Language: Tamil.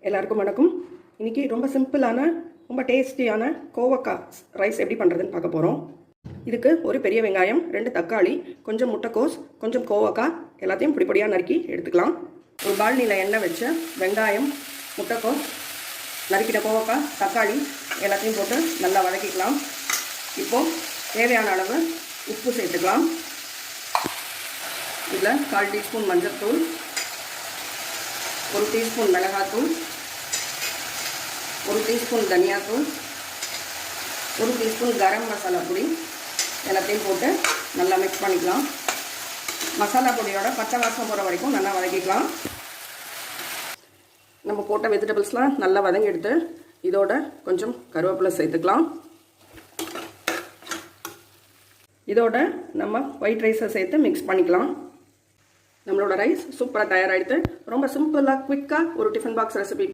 எல்லாருக்கும் வணக்கம். இன்றைக்கி ரொம்ப சிம்பிளான ரொம்ப டேஸ்டியான கோவக்காய் ரைஸ் எப்படி பண்ணுறதுன்னு பார்க்க போகிறோம். இதுக்கு ஒரு பெரிய வெங்காயம், 2 தக்காளி, கொஞ்சம் முட்டைக்கோஸ், கொஞ்சம் கோவக்காய் எல்லாத்தையும் பொடியாக நறுக்கி எடுத்துக்கலாம். ஒரு பால்னியில் எண்ணெய் வச்சு வெங்காயம், முட்டைக்கோஸ், நறுக்கிட்ட கோவக்காய், தக்காளி எல்லாத்தையும் போட்டு நல்லா வதக்கிக்கலாம். இப்போது தேவையான அளவு உப்பு சேர்த்துக்கலாம். இதில் 1/4 டீஸ்பூன் மஞ்சள்தூள், 1 டீஸ்பூன் மிளகாத்தூள், 1 டீஸ்பூன் தனியாத்தூள், 1 டீஸ்பூன் கரம் மசாலா பொடி எல்லாத்தையும் போட்டு நல்லா மிக்ஸ் பண்ணிக்கலாம். மசாலா பொடியோட பச்சை வாசம் போகிற வரைக்கும் நல்லா வதக்கிக்கலாம். நம்ம போட்ட வெஜிடபிள்ஸ்லாம் நல்லா வதங்கி எடுத்து இதோட கொஞ்சம் கருவேப்பிலை சேர்த்துக்கலாம். இதோட நம்ம ஒயிட் ரைஸை சேர்த்து மிக்ஸ் பண்ணிக்கலாம். நம்மளோட ரைஸ் சூப்பராக தயாராகிடுது. ரொம்ப சிம்பிளாக குவிக்காக ஒரு டிஃபன் பாக்ஸ் ரெசிபி.